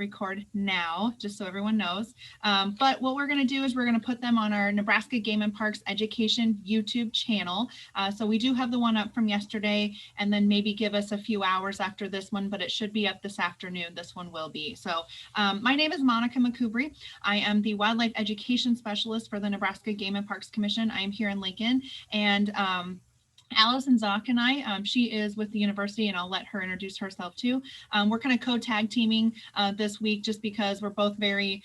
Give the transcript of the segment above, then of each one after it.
record now, just so everyone knows. But what we're going to do is we're going to put them on our Nebraska Game and Parks Education YouTube channel. So we do have the one up from yesterday, and then maybe give us a few hours after this one, but it should be up this afternoon. This one will be. So my name is Monica McCoubry. I am the Wildlife Education Specialist for the Nebraska Game and Parks Commission. I am here in Lincoln, and Allison Zock and I, she is with the university, and I'll let her introduce herself too. We're kind of co-tag teaming this week just because we're both very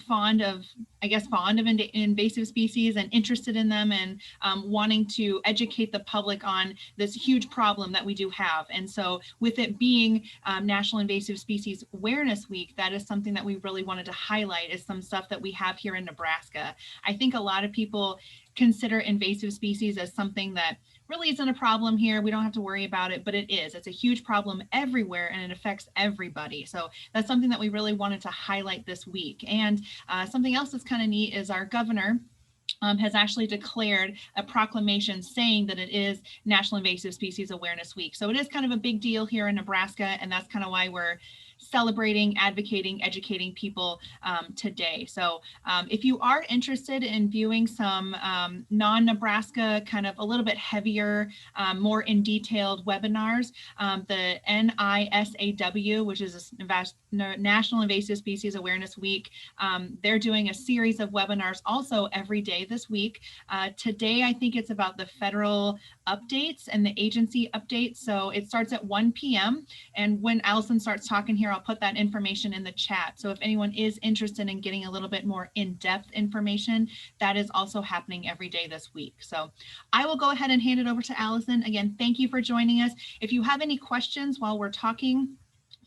fond of invasive species and interested in them, and wanting to educate the public on this huge problem that we do have. And so with it being National Invasive Species Awareness Week, that is something that we really wanted to highlight, is some stuff that we have here in Nebraska. I think a lot of people consider invasive species as something that really isn't a problem here. We don't have to worry about it, but it is. It's a huge problem everywhere, and it affects everybody. So that's something that we really wanted to highlight this week. And something else that's kind of neat is our governor has actually declared a proclamation saying that it is National Invasive Species Awareness Week. So it is kind of a big deal here in Nebraska, and that's kind of why we're celebrating, advocating, educating people today. So if you are interested in viewing some non-Nebraska, kind of a little bit heavier, more in detailed webinars, the NISAW, which is a National Invasive Species Awareness Week, they're doing a series of webinars also every day this week. Today, I think it's about the federal updates and the agency updates. So it starts at 1 p.m. And when Allison starts talking here, I'll put that information in the chat. So if anyone is interested in getting a little bit more in-depth information, that is also happening every day this week. So I will go ahead and hand it over to Allison. Again, thank you for joining us. If you have any questions while we're talking,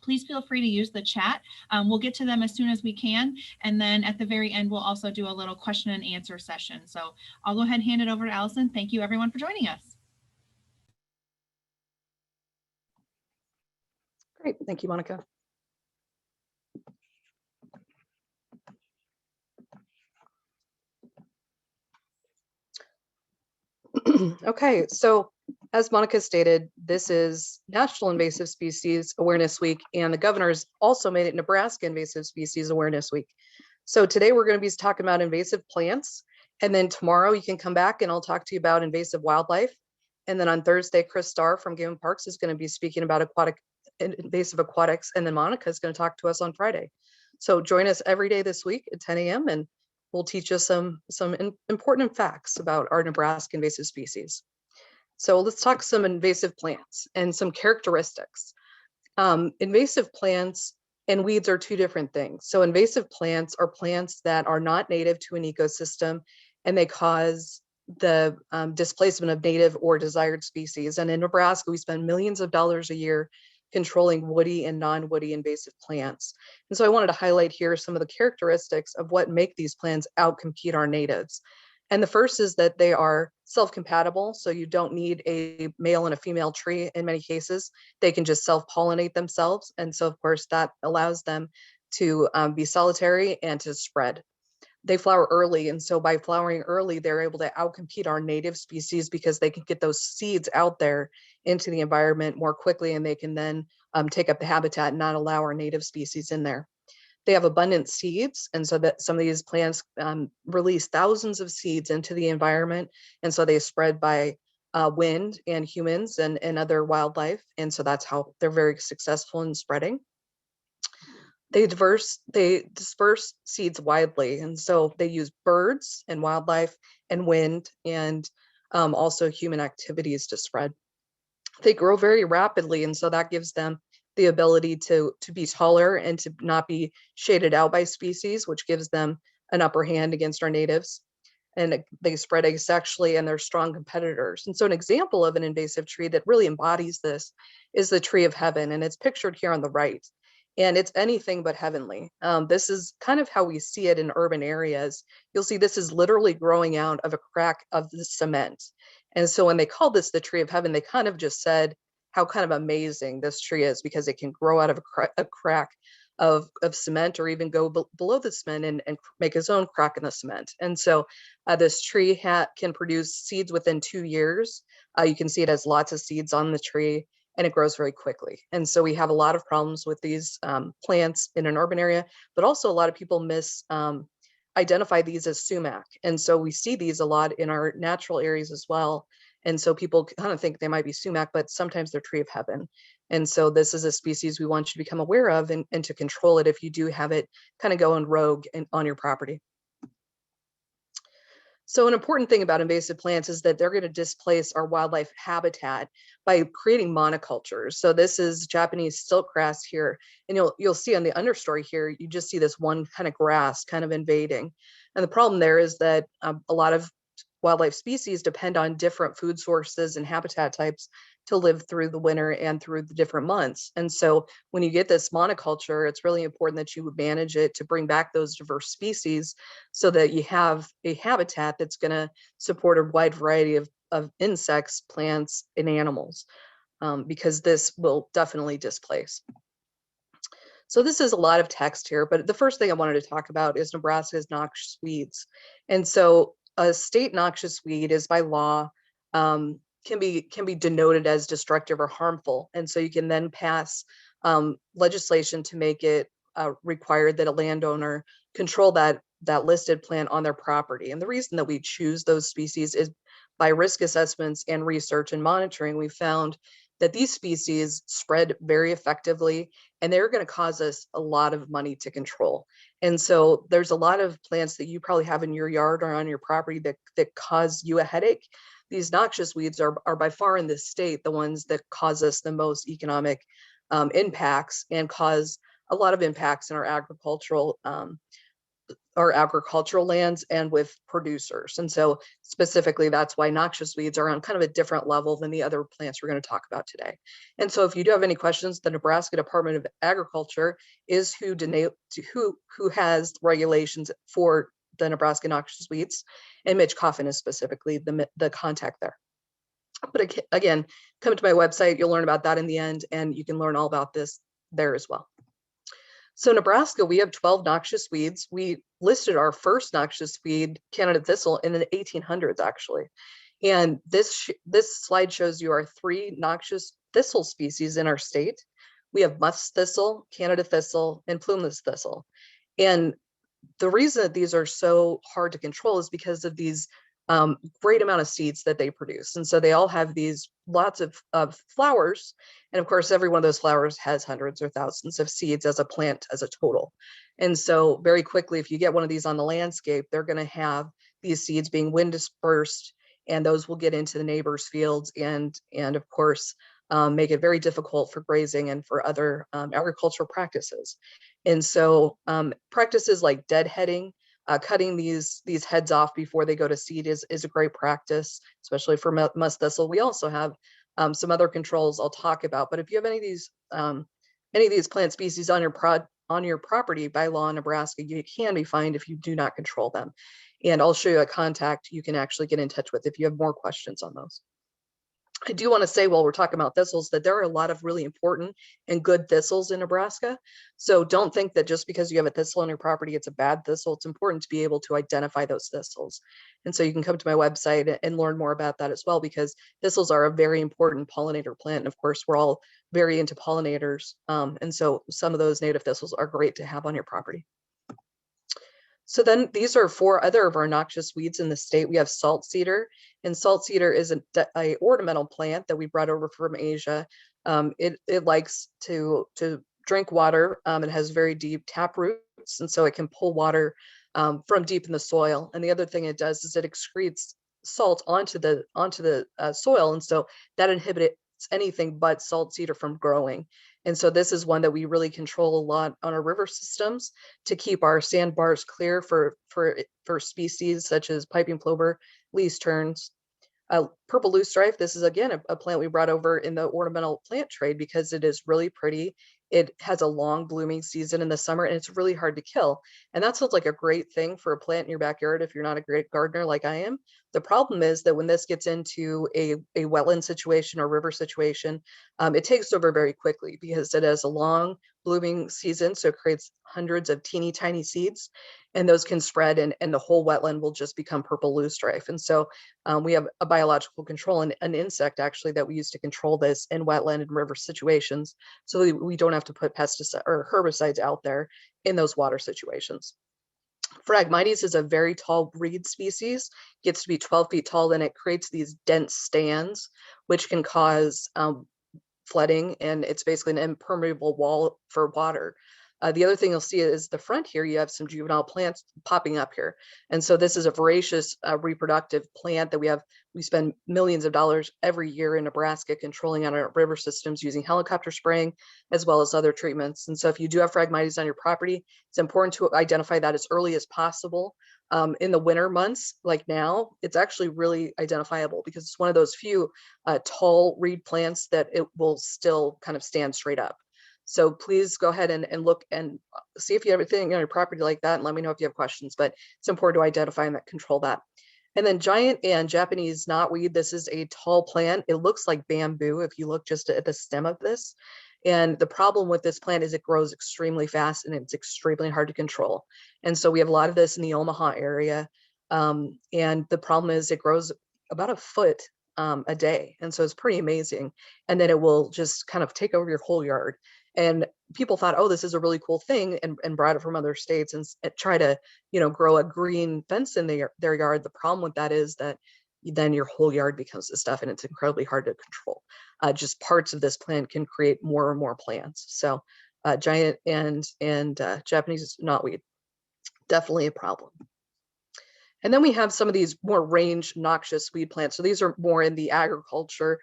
please feel free to use the chat. We'll get to them as soon as we can. And then at the very end, we'll also do a little question and answer session. So I'll go ahead and hand it over to Allison. Thank you everyone for joining us. Great, thank you, Monica. Okay, so as Monica stated, this is National Invasive Species Awareness Week, and the governor's also made it Nebraska Invasive Species Awareness Week. So today we're going to be talking about invasive plants, and then tomorrow you can come back and I'll talk to you about invasive wildlife. And then on Thursday, Chris Starr from Game and Parks is going to be speaking about invasive aquatics, and then Monica is going to talk to us on Friday. So join us every day this week at 10 a.m. and we'll teach you some important facts about our Nebraska invasive species. So let's talk some invasive plants and some characteristics. Invasive plants and weeds are two different things. So invasive plants are plants that are not native to an ecosystem, and they cause the displacement of native or desired species. And in Nebraska, we spend millions of dollars a year controlling woody and non-woody invasive plants. And so I wanted to highlight here some of the characteristics of what make these plants outcompete our natives. And the first is that they are self-compatible, so you don't need a male and a female tree in many cases. They can just self-pollinate themselves. And so of course that allows them to be solitary and to spread. They flower early, and so by flowering early, they're able to outcompete our native species because they can get those seeds out there into the environment more quickly, and they can then take up the habitat and not allow our native species in there. They have abundant seeds, and so that some of these plants release thousands of seeds into the environment, and so they spread by wind and humans and other wildlife, and so that's how they're very successful in spreading. They disperse seeds widely, and so they use birds and wildlife and wind and also human activities to spread. They grow very rapidly, and so that gives them the ability to be taller and to not be shaded out by species, which gives them an upper hand against our natives. And they spread asexually, and they're strong competitors. And so an example of an invasive tree that really embodies this is the tree of heaven, and it's pictured here on the right. And it's anything but heavenly. This is kind of how we see it in urban areas. You'll see this is literally growing out of a crack of the cement. And so when they called this the tree of heaven, they kind of just said how kind of amazing this tree is, because it can grow out of a crack of cement, or even go below the cement and make its own crack in the cement. And so this tree can produce seeds within 2 years. You can see it has lots of seeds on the tree. and it grows very quickly. And so we have a lot of problems with these plants in an urban area, but also a lot of people identify these as sumac. And so we see these a lot in our natural areas as well. And so people kind of think they might be sumac, but sometimes they're tree of heaven. And so this is a species we want you to become aware of and to control it if you do have it kind of going rogue on your property. So an important thing about invasive plants is that they're going to displace our wildlife habitat by creating monocultures. So this is Japanese silkgrass here, and you'll see on the understory here, you just see this one kind of grass kind of invading. And the problem there is that a lot of wildlife species depend on different food sources and habitat types to live through the winter and through the different months. And so when you get this monoculture, it's really important that you manage it to bring back those diverse species so that you have a habitat that's going to support a wide variety of insects, plants, and animals, because this will definitely displace. So this is a lot of text here, but the first thing I wanted to talk about is Nebraska's noxious weeds. And so a state noxious weed is by law can be denoted as destructive or harmful, and so you can then pass legislation to make it required that a landowner control that listed plant on their property. And the reason that we choose those species is by risk assessments and research and monitoring. We found that these species spread very effectively, and they're going to cause us a lot of money to control. And so there's a lot of plants that you probably have in your yard or on your property that cause you a headache. These noxious weeds are by far in this state the ones that cause us the most economic impacts and cause a lot of impacts in our agricultural lands and with producers. And so specifically, that's why noxious weeds are on kind of a different level than the other plants we're going to talk about today. And so if you do have any questions, the Nebraska Department of Agriculture is who has regulations for the Nebraska noxious weeds, and Mitch Coffin is specifically the contact there. But again, come to my website, you'll learn about that in the end, and you can learn all about this there as well. So Nebraska, we have 12 noxious weeds. We listed our first noxious weed, Canada thistle, in the 1800s, actually. And this slide shows you our 3 noxious thistle species in our state. We have musk thistle, Canada thistle, and plumeless thistle. And the reason that these are so hard to control is because of these great amount of seeds that they produce. And so they all have these lots of flowers. And of course, every one of those flowers has hundreds or thousands of seeds as a plant as a total. And so very quickly, if you get one of these on the landscape, they're going to have these seeds being wind dispersed, and those will get into the neighbors' fields and of course, make it very difficult for grazing and for other agricultural practices. And so practices like deadheading, cutting these heads off before they go to seed is a great practice, especially for musk thistle. We also have some other controls I'll talk about. But if you have any of these plant species on your property, by law in Nebraska, you can be fined if you do not control them. And I'll show you a contact you can actually get in touch with if you have more questions on those. I do want to say, while we're talking about thistles, that there are a lot of really important and good thistles in Nebraska. So don't think that just because you have a thistle on your property, it's a bad thistle. It's important to be able to identify those thistles. And so you can come to my website and learn more about that as well, because thistles are a very important pollinator plant. And of course, we're all very into pollinators. And so some of those native thistles are great to have on your property. So then these are 4 other of our noxious weeds in the state. We have salt cedar, and salt cedar is a ornamental plant that we brought over from Asia. It likes to drink water. It has very deep tap roots, and so it can pull water from deep in the soil. And the other thing it does is it excretes salt onto the soil, and so that inhibits anything but salt cedar from growing. And so this is one that we really control a lot on our river systems to keep our sandbars clear for species such as piping plover, least terns. Purple loosestrife, this is again a plant we brought over in the ornamental plant trade because it is really pretty. It has a long blooming season in the summer, and it's really hard to kill. And that sounds like a great thing for a plant in your backyard if you're not a great gardener like I am. The problem is that when this gets into a wetland situation or river situation, it takes over very quickly because it has a long blooming season, so it creates hundreds of teeny tiny seeds, and those can spread, and the whole wetland will just become purple loosestrife. And so we have a biological control, and an insect actually that we use to control this in wetland and river situations, so we don't have to put pesticides or herbicides out there in those water situations. Phragmites is a very tall reed species, gets to be 12 feet tall, and it creates these dense stands, which can cause flooding, and it's basically an impermeable wall for water. The other thing you'll see is the front here, you have some juvenile plants popping up here. And so this is a voracious reproductive plant that we spend millions of dollars every year in Nebraska controlling on our river systems using helicopter spraying, as well as other treatments. And so if you do have Phragmites on your property, it's important to identify that as early as possible. In the winter months, like now, it's actually really identifiable because it's one of those few tall reed plants that it will still kind of stand straight up. So please go ahead and look and see if you have anything on your property like that, and let me know if you have questions, but it's important to identify and control that. And then giant and Japanese knotweed, this is a tall plant. It looks like bamboo if you look just at the stem of this. And the problem with this plant is it grows extremely fast and it's extremely hard to control. And so we have a lot of this in the Omaha area. And the problem is it grows about a foot a day. And so it's pretty amazing. And then it will just kind of take over your whole yard. And people thought, oh, this is a really cool thing, and brought it from other states and try to, grow a green fence in their yard. The problem with that is that then your whole yard becomes this stuff, and it's incredibly hard to control. Just parts of this plant can create more and more plants. So giant and Japanese knotweed, definitely a problem. And then we have some of these more range noxious weed plants. So these are more in the agriculture,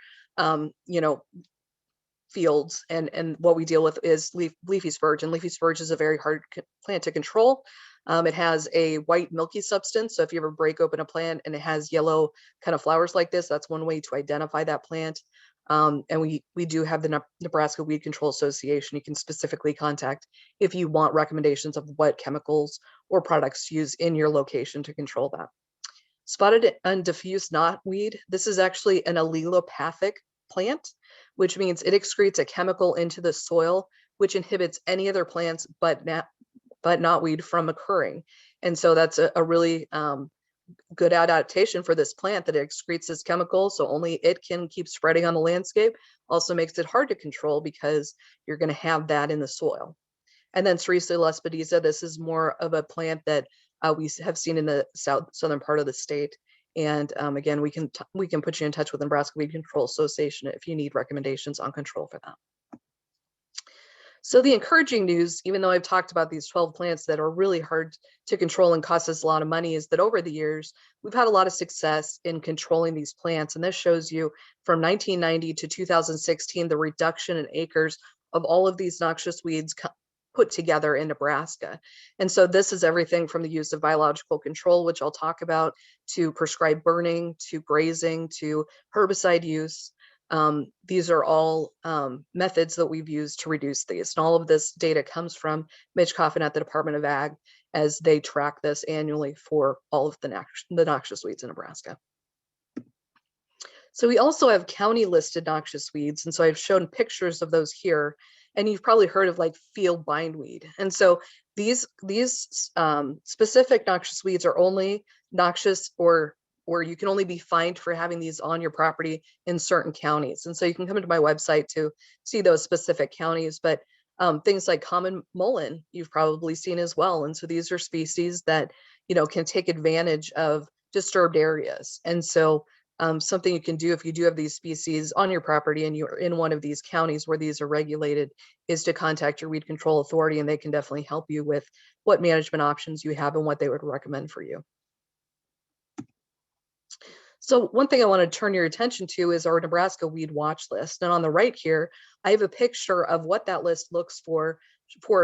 fields, and what we deal with is leafy spurge, and leafy spurge is a very hard plant to control. It has a white milky substance, so if you ever break open a plant and it has yellow kind of flowers like this, that's one way to identify that plant. And we do have the Nebraska Weed Control Association. You can specifically contact if you want recommendations of what chemicals or products to use in your location to control that. Spotted and diffuse knotweed, this is actually an allelopathic plant, which means it excretes a chemical into the soil, which inhibits any other plants but knotweed from occurring. And so that's a really good adaptation for this plant, that it excretes this chemical, so only it can keep spreading on the landscape. Also makes it hard to control because you're going to have that in the soil. And then Cerisa lespedeza, this is more of a plant that we have seen in the southern part of the state. And again, we can put you in touch with the Nebraska Weed Control Association if you need recommendations on control for that. So the encouraging news, even though I've talked about these 12 plants that are really hard to control and cost us a lot of money, is that over the years, we've had a lot of success in controlling these plants. And this shows you from 1990 to 2016, the reduction in acres of all of these noxious weeds put together in Nebraska. And so this is everything from the use of biological control, which I'll talk about, to prescribed burning, to grazing, to herbicide use. These are all methods that we've used to reduce these. And all of this data comes from Mitch Coffin at the Department of Ag, as they track this annually for all of the noxious weeds in Nebraska. So we also have county listed noxious weeds. And so I've shown pictures of those here. And you've probably heard of like field bindweed. And so these specific noxious weeds are only noxious, or you can only be fined for having these on your property in certain counties. And so you can come into my website to see those specific counties, but things like common mullein, you've probably seen as well. And so these are species that, can take advantage of disturbed areas. And so something you can do if you do have these species on your property and you're in one of these counties where these are regulated, is to contact your weed control authority, and they can definitely help you with what management options you have and what they would recommend for you. So one thing I want to turn your attention to is our Nebraska weed watch list. And on the right here, I have a picture of what that list looks for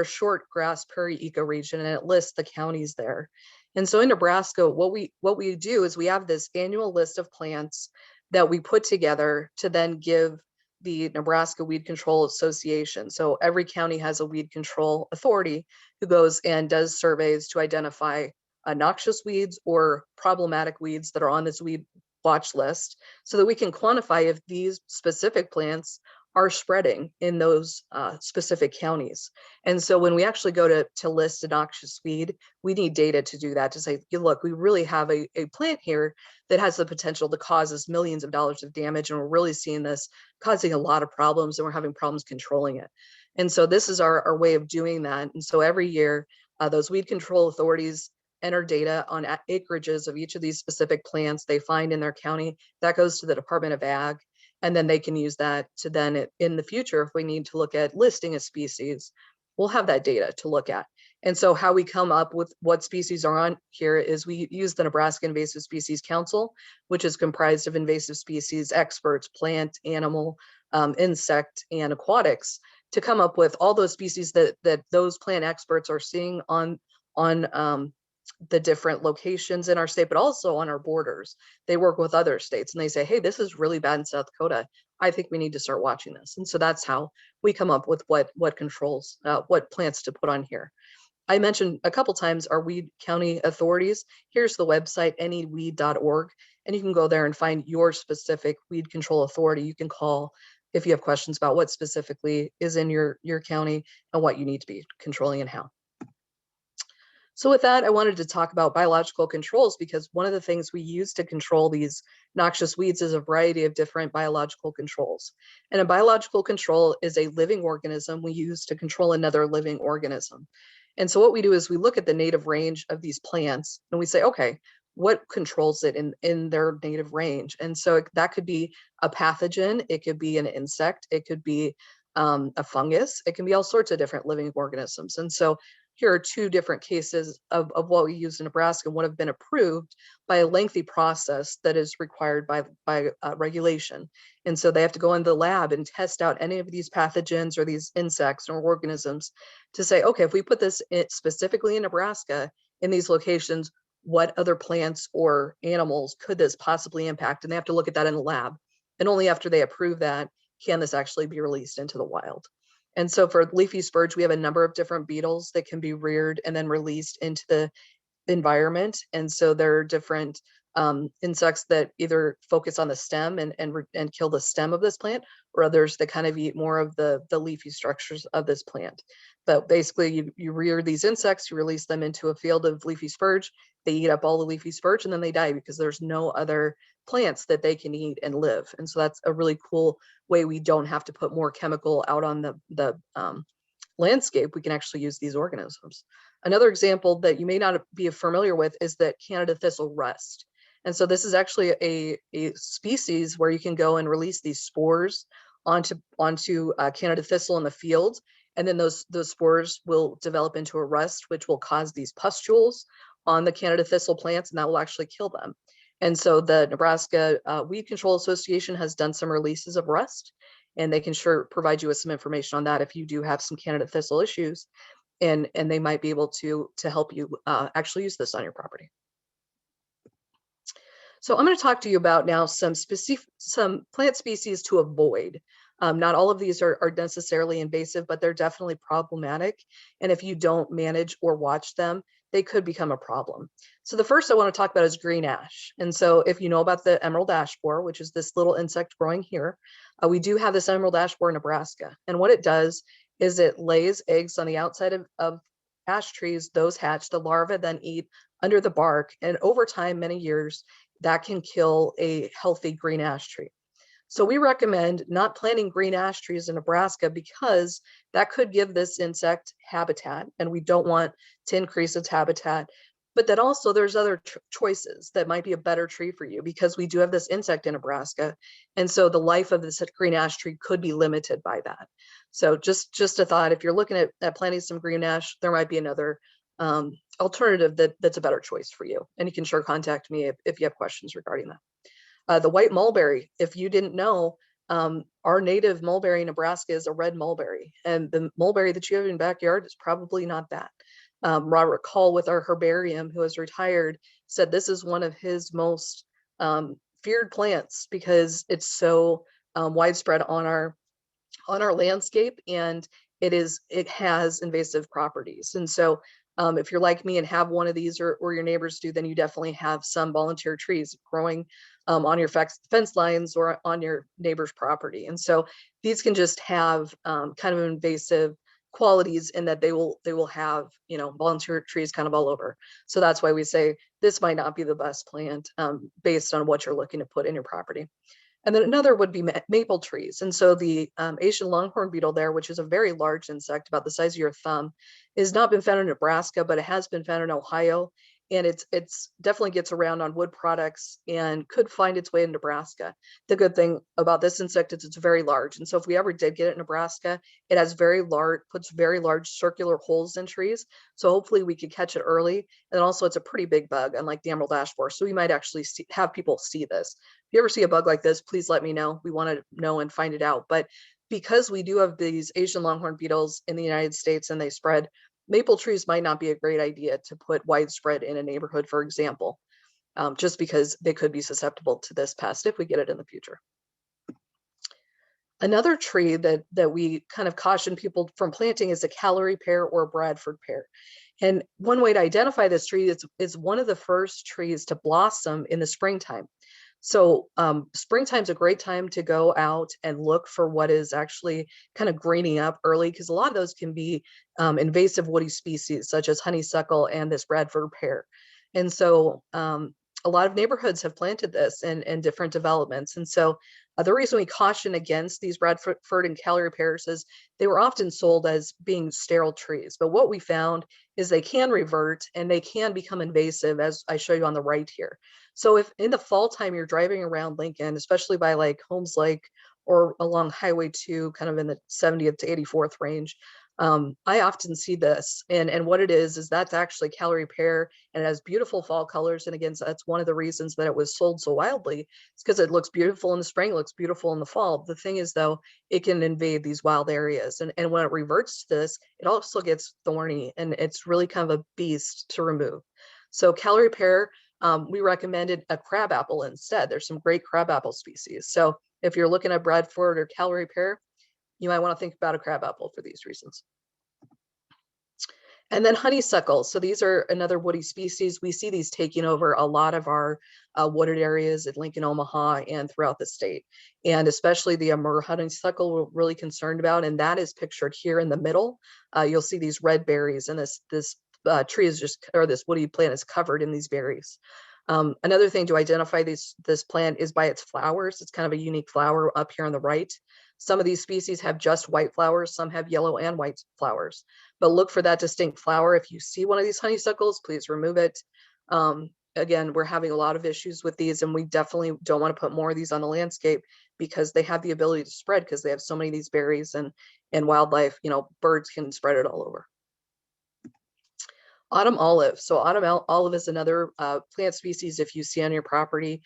a short grass prairie ecoregion, and it lists the counties there. And so in Nebraska, what we do is we have this annual list of plants that we put together to then give the Nebraska Weed Control Association. So every county has a weed control authority who goes and does surveys to identify noxious weeds or problematic weeds that are on this weed watch list, so that we can quantify if these specific plants are spreading in those specific counties. And so when we actually go to list a noxious weed, we need data to do that, to say, look, we really have a plant here that has the potential to cause us millions of dollars of damage. And we're really seeing this causing a lot of problems, and we're having problems controlling it. And so this is our way of doing that. And so every year, those weed control authorities enter data on acreages of each of these specific plants they find in their county. That goes to the Department of Ag. And then they can use that to then in the future, if we need to look at listing a species, we'll have that data to look at. And so how we come up with what species are on here is we use the Nebraska Invasive Species Council, which is comprised of invasive species experts, plant, animal, insect, and aquatics, to come up with all those species that those plant experts are seeing on the different locations in our state, but also on our borders. They work with other states and they say, hey, this is really bad in South Dakota. I think we need to start watching this. And so that's how we come up with what controls, what plants to put on here. I mentioned a couple times our weed county authorities. Here's the website, anyweed.org, and you can go there and find your specific weed control authority. You can call if you have questions about what specifically is in your county and what you need to be controlling and how. So with that, I wanted to talk about biological controls, because one of the things we use to control these noxious weeds is a variety of different biological controls. And a biological control is a living organism we use to control another living organism. And so what we do is we look at the native range of these plants and we say, okay, what controls it in their native range? And so that could be a pathogen, it could be an insect, it could be a fungus, it can be all sorts of different living organisms. And so here are two different cases of what we use in Nebraska. One have been approved by a lengthy process that is required by regulation. And so they have to go in the lab and test out any of these pathogens or these insects or organisms to say, okay, if we put this specifically in Nebraska in these locations, what other plants or animals could this possibly impact? And they have to look at that in the lab. And only after they approve that can this actually be released into the wild. And so for leafy spurge, we have a number of different beetles that can be reared and then released into the environment. And so there are different insects that either focus on the stem and kill the stem of this plant, or others that kind of eat more of the leafy structures of this plant. But basically you rear these insects, you release them into a field of leafy spurge, they eat up all the leafy spurge and then they die because there's no other plants that they can eat and live. And so that's a really cool way we don't have to put more chemical out on the landscape. We can actually use these organisms. Another example that you may not be familiar with is that Canada thistle rust. And so this is actually a species where you can go and release these spores onto Canada thistle in the field. And then those spores will develop into a rust, which will cause these pustules on the Canada thistle plants, and that will actually kill them. And so the Nebraska Weed Control Association has done some releases of rust, and they can sure provide you with some information on that if you do have some Canada thistle issues, and they might be able to help you actually use this on your property. So I'm going to talk to you about now some plant species to avoid. Not all of these are necessarily invasive, but they're definitely problematic. And if you don't manage or watch them, they could become a problem. So the first I want to talk about is green ash. And so if you know about the emerald ash borer, which is this little insect growing here, we do have this emerald ash borer in Nebraska. And what it does is it lays eggs on the outside of ash trees. Those hatch, the larvae then eat under the bark. And over time, many years, that can kill a healthy green ash tree. So we recommend not planting green ash trees in Nebraska because that could give this insect habitat, and we don't want to increase its habitat. But then also there's other choices that might be a better tree for you, because we do have this insect in Nebraska. And so the life of this green ash tree could be limited by that. So just a thought, if you're looking at planting some green ash, there might be another alternative that's a better choice for you. And you can sure contact me if you have questions regarding that. The white mulberry, if you didn't know, our native mulberry in Nebraska is a red mulberry, and the mulberry that you have in your backyard is probably not that. Robert Call with our herbarium, who has retired, said this is one of his most feared plants because it's so widespread on our landscape, and it has invasive properties. And so if you're like me and have one of these, or your neighbors do, then you definitely have some volunteer trees growing on your fence lines or on your neighbor's property. And so these can just have kind of invasive qualities in that they will have, you know, volunteer trees kind of all over. So that's why we say this might not be the best plant based on what you're looking to put in your property. And then another would be maple trees. And so the Asian longhorn beetle there, which is a very large insect, about the size of your thumb, has not been found in Nebraska, but it has been found in Ohio. And it's definitely gets around on wood products and could find its way in Nebraska. The good thing about this insect is it's very large. And so if we ever did get it in Nebraska, it has puts very large circular holes in trees. So hopefully we could catch it early. And also it's a pretty big bug, unlike the emerald ash borer. So we might actually have people see this. If you ever see a bug like this, please let me know. We want to know and find it out. But because we do have these Asian longhorn beetles in the United States and they spread, maple trees might not be a great idea to put widespread in a neighborhood, for example, just because they could be susceptible to this pest if we get it in the future. Another tree that we kind of caution people from planting is a Calorie pear or Bradford pear. And one way to identify this tree is one of the first trees to blossom in the springtime. So springtime's a great time to go out and look for what is actually kind of greening up early, because a lot of those can be invasive woody species such as honeysuckle and this Bradford pear. And so a lot of neighborhoods have planted this in different developments. And so the reason we caution against these Bradford and Calorie pears is they were often sold as being sterile trees. But what we found is they can revert and they can become invasive, as I show you on the right here. So if in the fall time you're driving around Lincoln, especially by like Holmes Lake or along Highway 2, kind of in the 70th to 84th range, I often see this. And what it is that's actually Calorie pear, and it has beautiful fall colors. And again, so that's one of the reasons that it was sold so wildly. It's because it looks beautiful in the spring, looks beautiful in the fall. The thing is, though, it can invade these wild areas. And when it reverts to this, it also gets thorny, and it's really kind of a beast to remove. So Calorie pear, we recommended a crabapple instead. There's some great crabapple species. So if you're looking at Bradford or Calorie pear, you might want to think about a crabapple for these reasons. And then honeysuckle. So these are another woody species. We see these taking over a lot of our wooded areas at Lincoln, Omaha, and throughout the state. And especially the Amur honeysuckle we're really concerned about. And that is pictured here in the middle. You'll see these red berries, and this tree is just, or this woody plant is covered in these berries. Another thing to identify this plant is by its flowers. It's kind of a unique flower up here on the right. Some of these species have just white flowers, some have yellow and white flowers, but look for that distinct flower. If you see one of these honeysuckles, please remove it. Again, we're having a lot of issues with these, and we definitely don't want to put more of these on the landscape because they have the ability to spread because they have so many of these berries, and wildlife, you know, birds can spread it all over. Autumn olive. So autumn olive is another plant species. If you see on your property,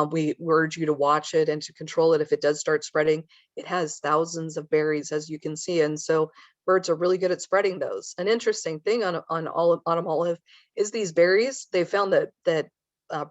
we urge you to watch it and to control it if it does start spreading. It has thousands of berries, as you can see, and so birds are really good at spreading those. An interesting thing on autumn olive is these berries. They found that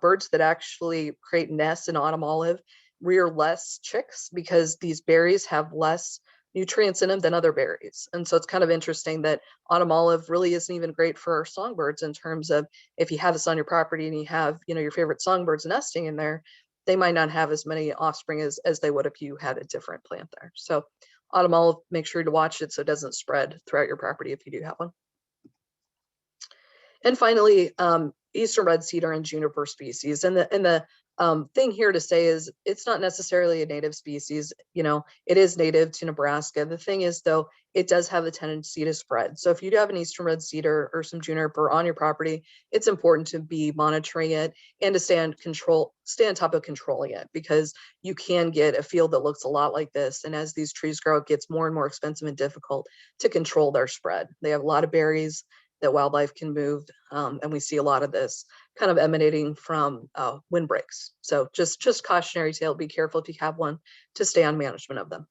birds that actually create nests in autumn olive rear less chicks because these berries have less nutrients in them than other berries. And so it's kind of interesting that autumn olive really isn't even great for our songbirds in terms of if you have this on your property and you have, you know, your favorite songbirds nesting in there, they might not have as many offspring as they would if you had a different plant there. So autumn olive, make sure to watch it so it doesn't spread throughout your property if you do have one. And finally, eastern red cedar and juniper species. And the thing here to say is it's not necessarily a native species. You know, it is native to Nebraska. The thing is, though, it does have a tendency to spread. So if you do have an eastern red cedar or some juniper on your property, it's important to be monitoring it and to stay on top of controlling it, because you can get a field that looks a lot like this. And as these trees grow, it gets more and more expensive and difficult to control their spread. They have a lot of berries that wildlife can move, and we see a lot of this kind of emanating from windbreaks. So just cautionary tale, be careful if you have one to stay on management of them.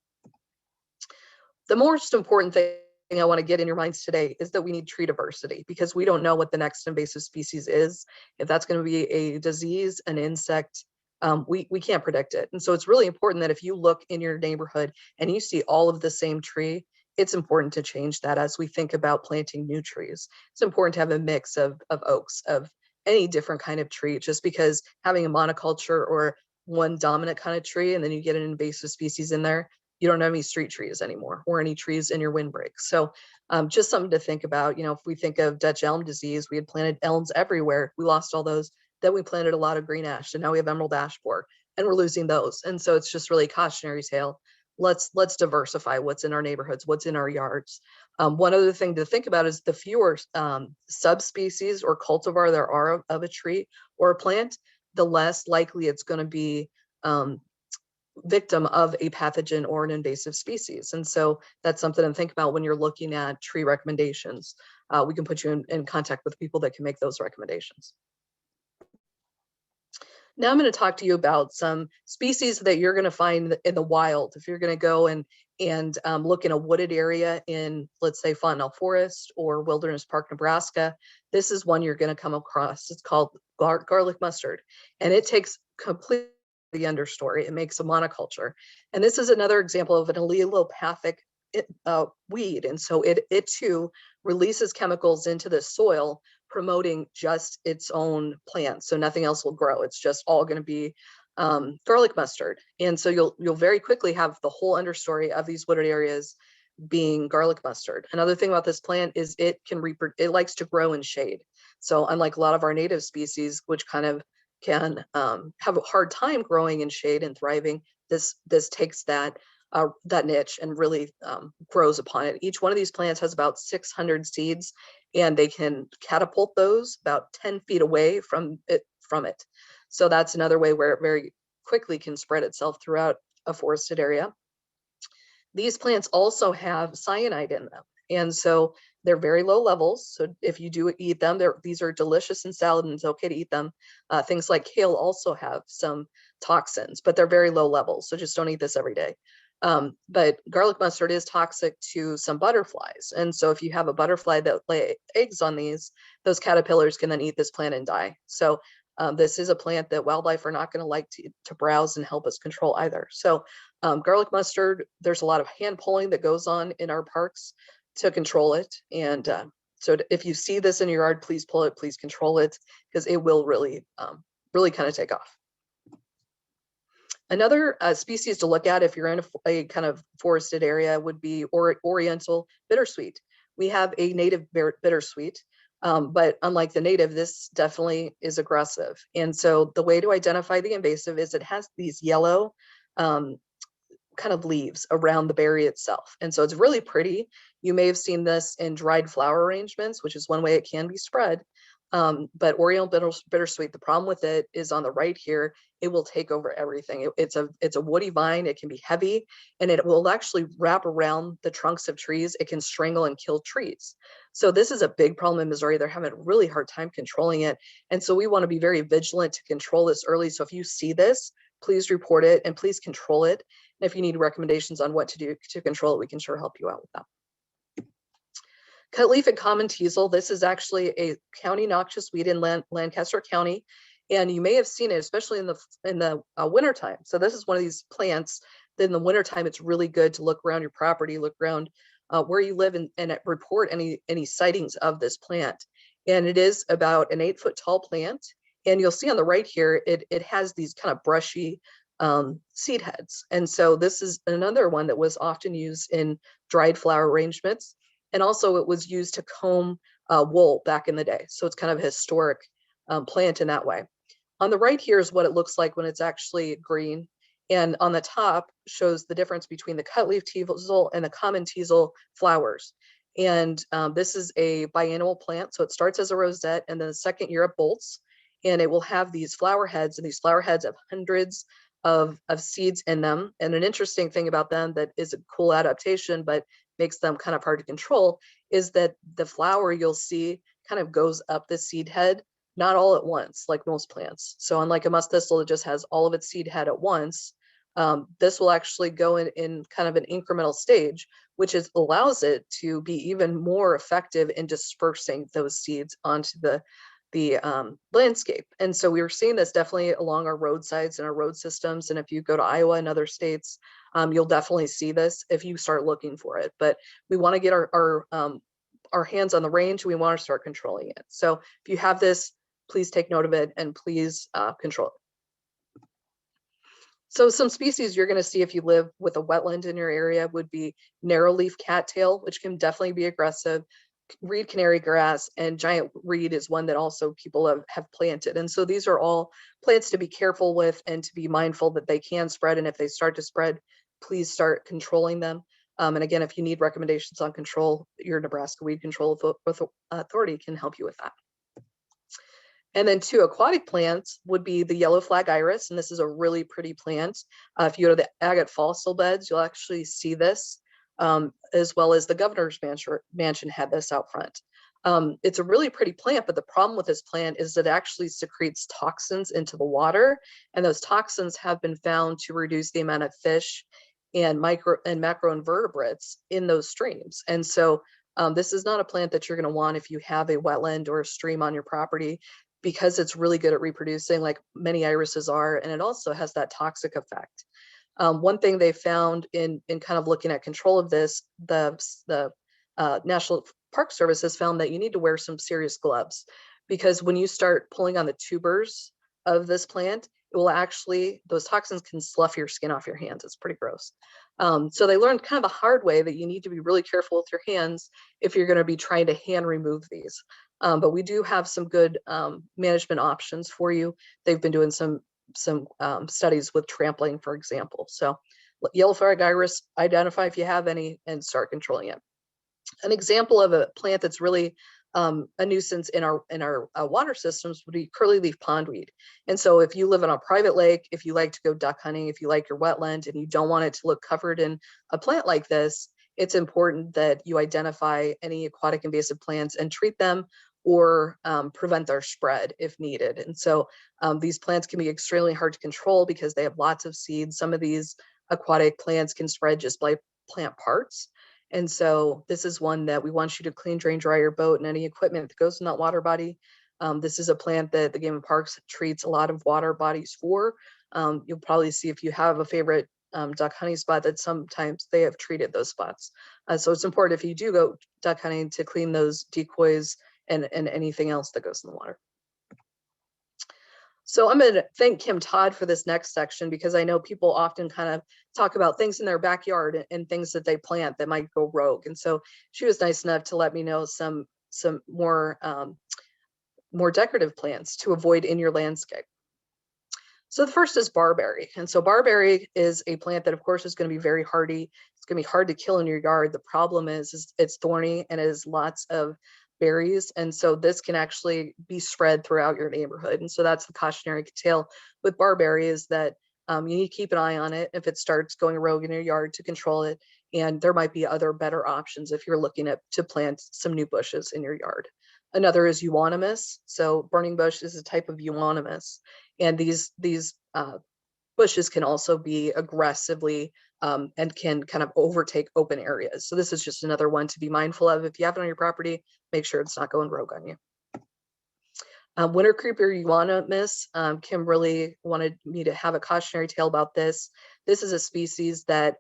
The most important thing I want to get in your minds today is that we need tree diversity, because we don't know what the next invasive species is. If that's going to be a disease, an insect, we can't predict it. And so it's really important that if you look in your neighborhood and you see all of the same tree, it's important to change that as we think about planting new trees. It's important to have a mix of oaks, of any different kind of tree, just because having a monoculture or one dominant kind of tree, and then you get an invasive species in there, you don't have any street trees anymore or any trees in your windbreak. So just something to think about. You know, if we think of Dutch elm disease, we had planted elms everywhere. We lost all those. Then we planted a lot of green ash, and now we have emerald ash borer, and we're losing those. And so it's just really a cautionary tale. Let's diversify what's in our neighborhoods, what's in our yards. One other thing to think about is the fewer subspecies or cultivar there are of a tree or a plant, the less likely it's going to be victim of a pathogen or an invasive species. And so that's something to think about when you're looking at tree recommendations. We can put you in contact with people that can make those recommendations. Now I'm going to talk to you about some species that you're going to find in the wild. If you're going to go and look in a wooded area in, let's say, Fontenelle Forest or Wilderness Park, Nebraska, this is one you're going to come across. It's called garlic mustard, and it takes completely the understory. It makes a monoculture. And this is another example of an allelopathic weed. And so it too releases chemicals into the soil, promoting just its own plant. So nothing else will grow. It's just all going to be garlic mustard. And so you'll very quickly have the whole understory of these wooded areas being garlic mustard. Another thing about this plant is it likes to grow in shade. So unlike a lot of our native species, which kind of can have a hard time growing in shade and thriving, this takes that niche and really grows upon it. Each one of these plants has about 600 seeds, and they can catapult those about 10 feet away from it. So that's another way where it very quickly can spread itself throughout a forested area. These plants also have cyanide in them, and so they're very low levels. So if you do eat them, these are delicious in salad, and it's okay to eat them. Things like kale also have some toxins, but they're very low levels. So just don't eat this every day. But garlic mustard is toxic to some butterflies. And so if you have a butterfly that lay eggs on those caterpillars can then eat this plant and die. So this is a plant that wildlife are not going to like to browse and help us control either. So garlic mustard, there's a lot of hand pulling that goes on in our parks to control it. And so if you see this in your yard, please pull it, please control it, because it will really kind of take off. Another species to look at if you're in a kind of forested area would be Oriental Bittersweet. We have a native bittersweet, but unlike the native, this definitely is aggressive. And so the way to identify the invasive is it has these yellow kind of leaves around the berry itself. And so it's really pretty. You may have seen this in dried flower arrangements, which is one way it can be spread. But Oriental Bittersweet, the problem with it is on the right here, it will take over everything. It's a woody vine. It can be heavy, and it will actually wrap around the trunks of trees. It can strangle and kill trees. So this is a big problem in Missouri. They're having a really hard time controlling it. And so we want to be very vigilant to control this early. So if you see this, please report it and please control it. And if you need recommendations on what to do to control it, we can sure help you out with that. Cutleaf and common teasel. This is actually a county noxious weed in Lancaster County, and you may have seen it, especially in the wintertime. So this is one of these plants that in the wintertime, it's really good to look around your property, look around where you live, and report any sightings of this plant. And it is about an 8-foot tall plant. And you'll see on the right here, it has these kind of brushy seed heads. And so this is another one that was often used in dried flower arrangements. And also it was used to comb wool back in the day. So it's kind of a historic plant in that way. On the right here is what it looks like when it's actually green. And on the top shows the difference between the cutleaf teasel and the common teasel flowers. And this is a biennial plant. So it starts as a rosette, and then the second year it bolts. And it will have these flower heads, and these flower heads have hundreds of seeds in them. And an interesting thing about them that is a cool adaptation, but makes them kind of hard to control, is that the flower you'll see kind of goes up the seed head, not all at once, like most plants. So unlike a musk thistle that just has all of its seed head at once, this will actually go in kind of an incremental stage, which allows it to be even more effective in dispersing those seeds onto the landscape. And so we were seeing this definitely along our roadsides and our road systems. And if you go to Iowa and other states, you'll definitely see this if you start looking for it. But we want to get our hands on the range. We want to start controlling it. So if you have this, please take note of it and please control it. So some species you're going to see if you live with a wetland in your area would be narrowleaf cattail, which can definitely be aggressive. Reed canary grass and giant reed is one that also people have planted. And so these are all plants to be careful with and to be mindful that they can spread. And if they start to spread, please start controlling them. And again, if you need recommendations on control, your Nebraska Weed Control Authority can help you with that. And then two aquatic plants would be the yellow flag iris, and this is a really pretty plant. If you go to the agate fossil beds, you'll actually see this, as well as the governor's mansion had this out front. It's a really pretty plant, but the problem with this plant is that it actually secretes toxins into the water, and those toxins have been found to reduce the amount of fish and macroinvertebrates in those streams. And so this is not a plant that you're going to want if you have a wetland or a stream on your property, because it's really good at reproducing like many irises are, and it also has that toxic effect. One thing they found in kind of looking at control of this, the National Park Service has found that you need to wear some serious gloves, because when you start pulling on the tubers of this plant, it will actually, those toxins can slough your skin off your hands. It's pretty gross. So they learned kind of the hard way that you need to be really careful with your hands if you're going to be trying to hand remove these. But we do have some good management options for you. They've been doing some studies with trampling, for example. So yellow flag iris, identify if you have any and start controlling it. An example of a plant that's really a nuisance in our water systems would be curly-leaf pondweed. And so if you live on a private lake, if you like to go duck hunting, if you like your wetland and you don't want it to look covered in a plant like this, it's important that you identify any aquatic invasive plants and treat them, or prevent their spread if needed. And so these plants can be extremely hard to control because they have lots of seeds. Some of these aquatic plants can spread just by plant parts. And so this is one that we want you to clean, drain, dry your boat and any equipment that goes in that water body. This is a plant that the Game and Parks treats a lot of water bodies for. You'll probably see if you have a favorite duck hunting spot that sometimes they have treated those spots. So it's important if you do go duck hunting to clean those decoys and anything else that goes in the water. So I'm going to thank Kim Todd for this next section, because I know people often kind of talk about things in their backyard and things that they plant that might go rogue. And so she was nice enough to let me know some more decorative plants to avoid in your landscape. So the first is barberry. And so barberry is a plant that of course is going to be very hardy. It's going to be hard to kill in your yard. The problem is it's thorny and it has lots of berries, and so this can actually be spread throughout your neighborhood. And so that's the cautionary tale with barberry, is that you need to keep an eye on it if it starts going rogue in your yard, to control it. And there might be other better options if you're looking to plant some new bushes in your yard. Another is euonymus. So burning bush is a type of euonymus, and these bushes can also be aggressively and can kind of overtake open areas. So this is just another one to be mindful of. If you have it on your property, make sure it's not going rogue on you. Winter creeper euonymus, Kim really wanted me to have a cautionary tale about this. This is a species that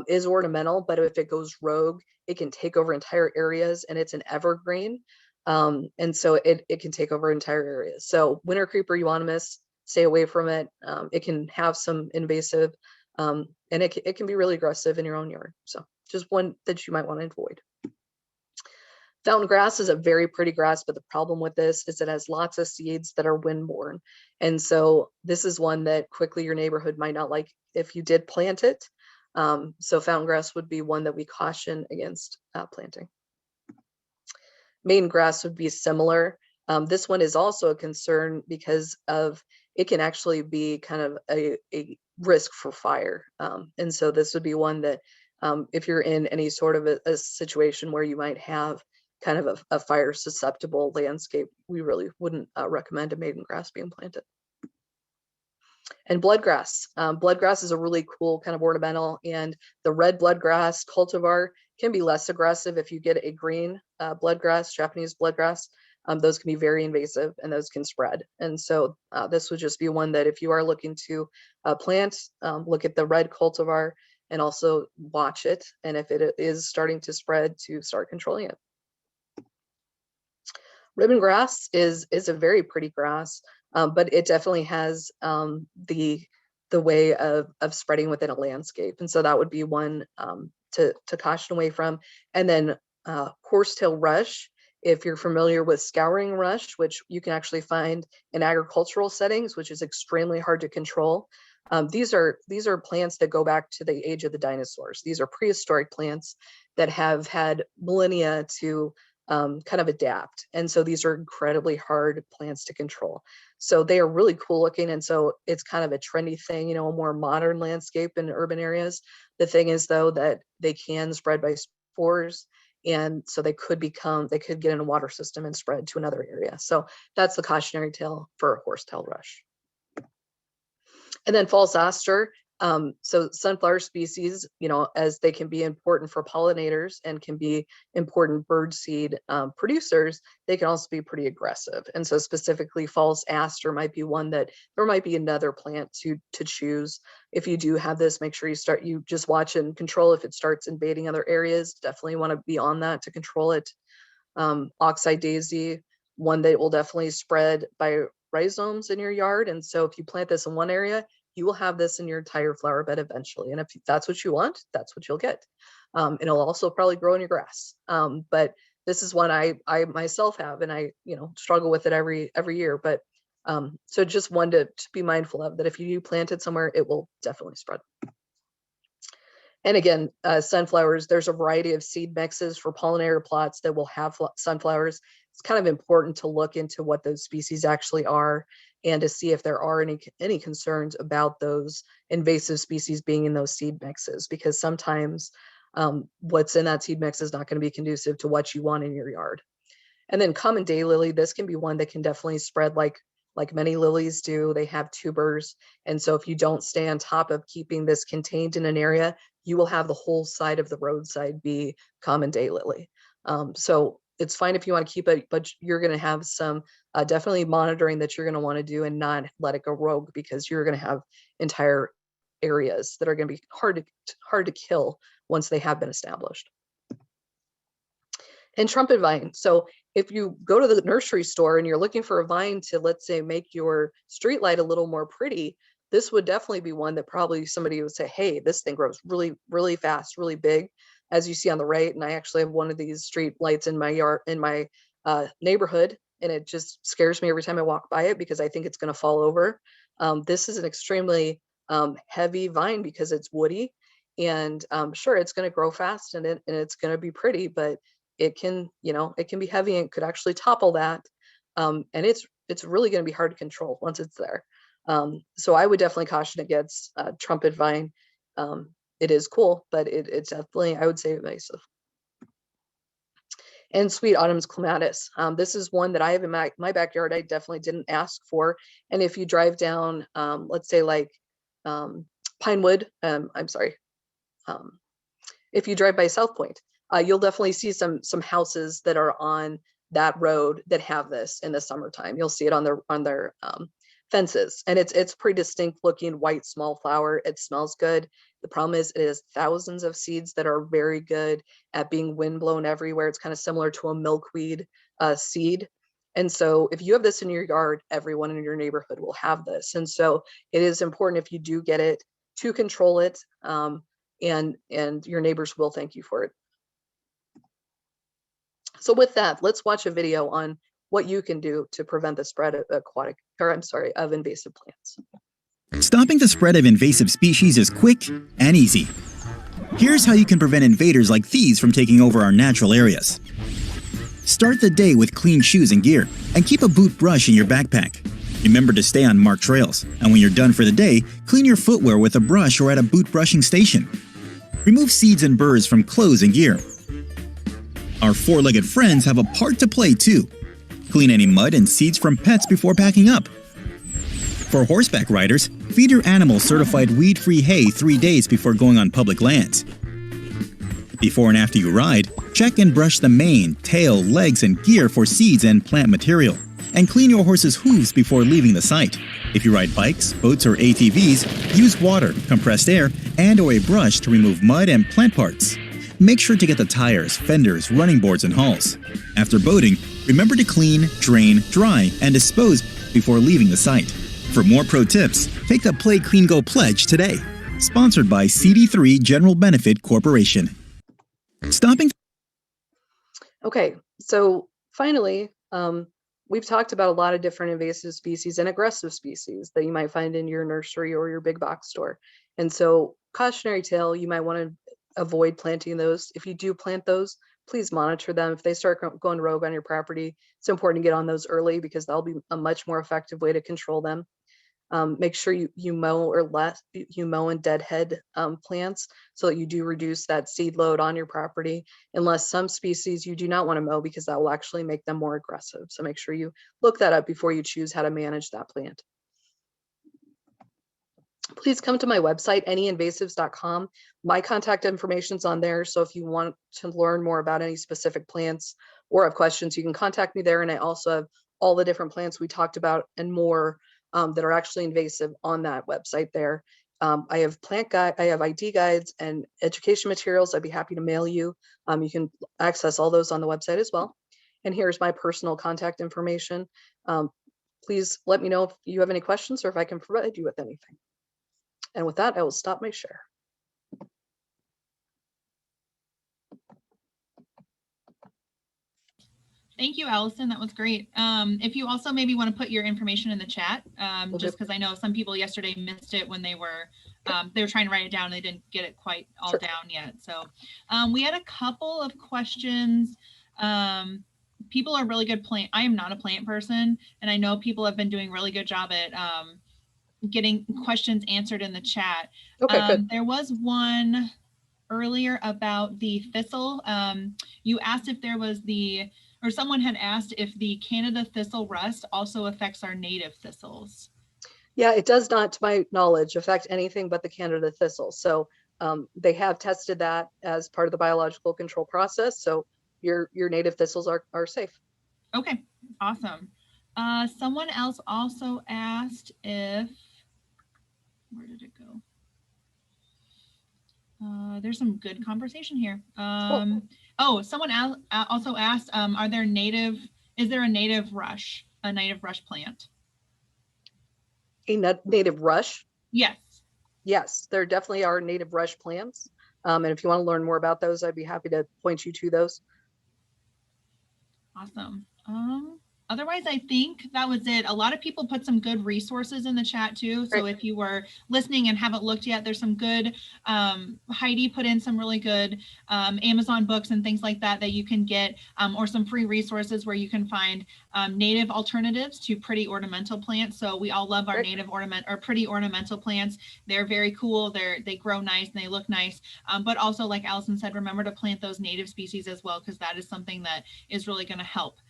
is ornamental, but if it goes rogue, it can take over entire areas, and it's an evergreen. And so it can take over entire areas. So winter creeper euonymus, stay away from it. It can have some invasive, and it can be really aggressive in your own yard. So just one that you might want to avoid. Fountain grass is a very pretty grass, but the problem with this is it has lots of seeds that are windborne. And so this is one that quickly your neighborhood might not like if you did plant it. So fountain grass would be one that we caution against planting. Maiden grass would be similar. This one is also a concern because of it can actually be kind of a risk for fire. And so this would be one that if you're in any sort of a situation where you might have kind of a fire susceptible landscape, we really wouldn't recommend a maiden grass being planted. And bloodgrass. Bloodgrass is a really cool kind of ornamental, and the red bloodgrass cultivar can be less aggressive if you get a green bloodgrass, Japanese bloodgrass. those can be very invasive and those can spread. And so this would just be one that if you are looking to plant, look at the red cultivar and also watch it. And if it is starting to spread, to start controlling it. Ribbon grass is a very pretty grass, but it definitely has the way of spreading within a landscape. And so that would be one to caution away from. And then Horsetail Rush, if you're familiar with scouring rush, which you can actually find in agricultural settings, which is extremely hard to control. These are plants that go back to the age of the dinosaurs. These are prehistoric plants that have had millennia to kind of adapt. And so these are incredibly hard plants to control. So they are really cool looking. And so it's kind of a trendy thing, you know, a more modern landscape in urban areas. The thing is though, that they can spread by spores. And so they could get in a water system and spread to another area. So that's the cautionary tale for Horsetail Rush. And then false aster. So sunflower species, you know, as they can be important for pollinators and can be important bird seed producers, they can also be pretty aggressive. And so specifically false aster might be one that there might be another plant to choose. If you do have this, make sure you just watch and control. If it starts invading other areas, definitely want to be on that to control it. Oxeye daisy, one that will definitely spread by rhizomes in your yard. And so if you plant this in one area, you will have this in your entire flower bed eventually. And if that's what you want, that's what you'll get. And it'll also probably grow in your grass. But this is one I myself have, and I, you know, struggle with it every year. But so just one to be mindful of, that if you do plant it somewhere, it will definitely spread. And again, sunflowers, there's a variety of seed mixes for pollinator plots that will have sunflowers. It's kind of important to look into what those species actually are and to see if there are any concerns about those invasive species being in those seed mixes, because sometimes what's in that seed mix is not going to be conducive to what you want in your yard. And then common daylily, this can be one that can definitely spread like many lilies do. They have tubers. And so if you don't stay on top of keeping this contained in an area, you will have the whole side of the roadside be common daylily. So it's fine if you want to keep it, but you're going to have some definitely monitoring that you're going to want to do and not let it go rogue, because you're going to have entire areas that are going to be hard to kill once they have been established. And trumpet vine. So if you go to the nursery store and you're looking for a vine to, let's say, make your street light a little more pretty, this would definitely be one that probably somebody would say, hey, this thing grows really, really fast, really big, as you see on the right. And I actually have one of these street lights in my yard, in my neighborhood, and it just scares me every time I walk by it because I think it's going to fall over. This is an extremely heavy vine because it's woody, and sure, it's going to grow fast and it's going to be pretty, but it can, you know, it can be heavy and could actually topple that. And it's really going to be hard to control once it's there. So I would definitely caution against trumpet vine. It is cool, but it's definitely, I would say, invasive. And sweet autumn's clematis. This is one that I have in my backyard. I definitely didn't ask for. And if you drive down, let's say like Pinewood, if you drive by South Point, you'll definitely see some houses that are on that road that have this in the summertime. You'll see it on their fences, and it's pretty distinct looking white small flower. It smells good. The problem is it has thousands of seeds that are very good at being windblown everywhere. It's kind of similar to a milkweed seed. And so if you have this in your yard, everyone in your neighborhood will have this. And so it is important, if you do get it, to control it, and your neighbors will thank you for it. So with that, let's watch a video on what you can do to prevent the spread of of invasive plants. Stopping the spread of invasive species is quick and easy. Here's how you can prevent invaders like these from taking over our natural areas. Start the day with clean shoes and gear, and keep a boot brush in your backpack. Remember to stay on marked trails, and when you're done for the day, clean your footwear with a brush or at a boot brushing station. Remove seeds and burrs from clothes and gear. Our four-legged friends have a part to play too. Clean any mud and seeds from pets before packing up. For horseback riders, feed your animal certified weed-free hay 3 days before going on public lands. Before and after you ride, Check and brush the mane, tail, legs, and gear for seeds and plant material. And clean your horse's hooves before leaving the site. If you ride bikes, boats, or ATVs, use water, compressed air, and/or a brush to remove mud and plant parts. Make sure to get the tires, fenders, running boards, and hulls. After boating, remember to clean, drain, dry, and dispose before leaving the site. For more pro tips, take the Play Clean Go Pledge today. Sponsored by CD3 General Benefit Corporation. Stopping. Okay, so finally, we've talked about a lot of different invasive species and aggressive species that you might find in your nursery or your big box store. And so Cautionary Tale, you might want to avoid planting those. If you do plant those, please monitor them. If they start going rogue on your property, it's important to get on those early because that'll be a much more effective way to control them. Make sure you mow and deadhead plants so that you do reduce that seed load on your property, unless some species you do not want to mow because that will actually make them more aggressive. So make sure you look that up before you choose how to manage that plant. Please come to my website, anyinvasives.com. My contact information is on there. So if you want to learn more about any specific plants or have questions, you can contact me there. And I also have all the different plants we talked about and more that are actually invasive on that website there. I have I have ID guides and education materials I'd be happy to mail you. You can access all those on the website as well. And here's my personal contact information. Please let me know if you have any questions or if I can provide you with anything. And with that, I will stop my share. Thank you, Allison. That was great. If you also maybe want to put your information in the chat, just because I know some people yesterday missed it when they were trying to write it down. They didn't get it quite all Sure. down yet. So we had a couple of questions. People are really good I am not a plant person, and I know people have been doing a really good job at getting questions answered in the chat. Okay, good. There was one earlier about the thistle. You asked if there was or someone had asked if the Canada thistle rust also affects our native thistles. Yeah, it does not, to my knowledge, affect anything but the Canada thistle. So they have tested that as part of the biological control process. So your native thistles are safe. Okay, awesome. Someone else also asked where did it go? There's some good conversation here. Cool. Oh, someone also asked, is there a native rush plant? A native rush? Yes. Yes, there definitely are native rush plants. And if you want to learn more about those, I'd be happy to point you to those. Awesome. Otherwise, I think that was it. A lot of people put some good resources in the chat too. So if you were listening and haven't looked yet, there's some good, Heidi put in some really good Amazon books and things like that you can get, or some free resources where you can find native alternatives to pretty ornamental plants. So we all love our native pretty ornamental plants. They're very cool. They grow nice and they look nice. But also, like Allison said, remember to plant those native species as well, because that is something that is really going to help.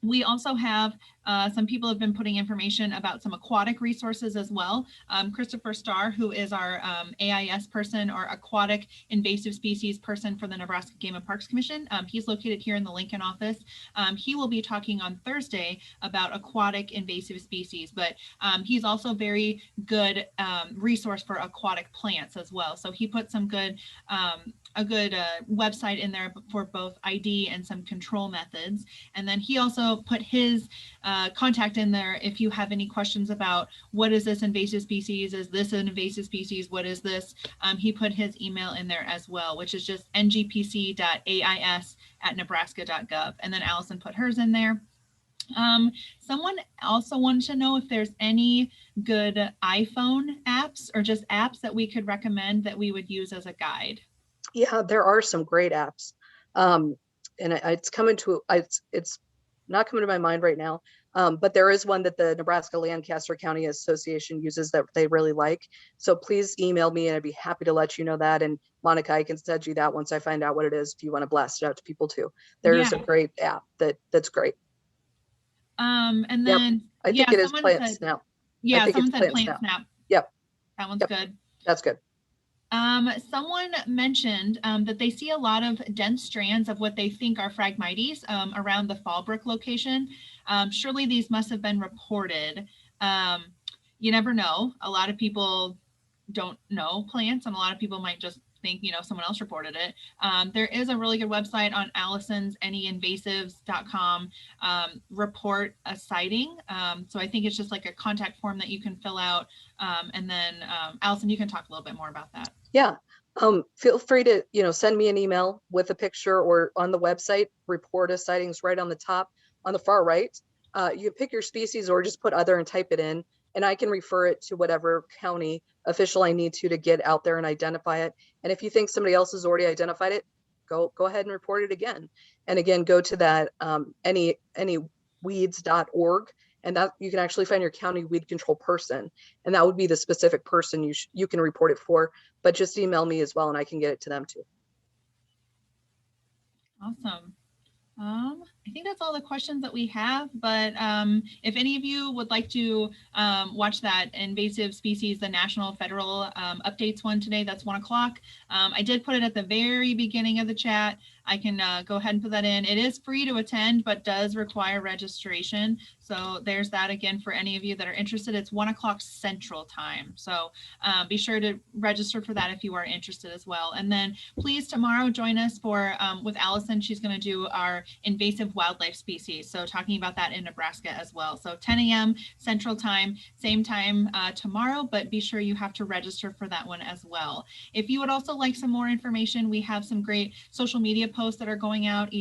We also have some people have been putting information about some aquatic resources as well. Christopher Starr, who is our AIS person, or aquatic invasive species person for the Nebraska Game and Parks Commission. He's located here in the Lincoln office. He will be talking on Thursday about aquatic invasive species, but he's also a very good resource for aquatic plants as well. So he put some good a good website in there for both ID and some control methods. And then he also put his contact in there if you have any questions about what is this invasive species, is this an invasive species, what is this? He put his email in there as well, which is just ngpc.ais@nebraska.gov. And then Allison put hers in there. Someone also wanted to know if there's any good iPhone apps or just apps that we could recommend that we would use as a guide. Yeah, there are some great apps. And it's not coming to my mind right now. But there is one that the Nebraska Lancaster County Association uses that they really like. So please email me and I'd be happy to let you know that. And Monica, I can send you that once I find out what it is, if you want to blast it out to people too. There's a great app that's great. And then I think it is Plant Snap. Yeah, someone said Plant Snap. Yep. That one's good. That's good. Someone mentioned that they see a lot of dense strands of what they think are Phragmites around the Fallbrook location. Surely these must have been reported. You never know. A lot of people don't know plants, and a lot of people might just think, someone else reported it. There is a really good website on Allison's anyinvasives.com, report a sighting. So I think it's just like a contact form that you can fill out. And then Allison, you can talk a little bit more about that. Yeah. Feel free to, send me an email with a picture, or on the website, report a sightings right on the top on the far right. You pick your species or just put other and type it in, and I can refer it to whatever county official I need to get out there and identify it. And if you think somebody else has already identified it, go ahead and report it again. And again, go to that anyweeds.org, and that you can actually find your county weed control person, and that would be the specific person you can report it for. But just email me as well, and I can get it to them too. Awesome. I think that's all the questions that we have, but if any of you would like to watch that invasive species, the national federal updates one today, that's 1 o'clock. I did put it at the very beginning of the chat. I can go ahead and put that in. It is free to attend, but does require registration. So there's that again for any of you that are interested. It's 1 o'clock Central Time. So be sure to register for that if you are interested as well. And then please tomorrow join us for with Allison. She's going to do our invasive wildlife species. So talking about that in Nebraska as well. So 10 a.m. Central Time, same time tomorrow, but be sure you have to register for that one as well. If you would also like some more information, we have some great social media posts that are going out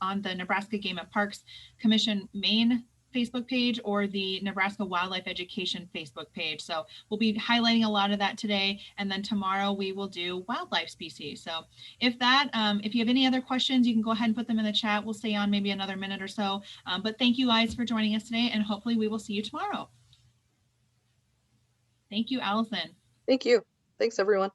on the Nebraska Game and Parks Commission main Facebook page or the Nebraska Wildlife Education Facebook page. So we'll be highlighting a lot of that today. And then tomorrow we will do wildlife species. So if you have any other questions, you can go ahead and put them in the chat. We'll stay on maybe another minute or so. But thank you guys for joining us today, and hopefully we will see you tomorrow. Thank you, Allison. Thank you. Thanks, everyone.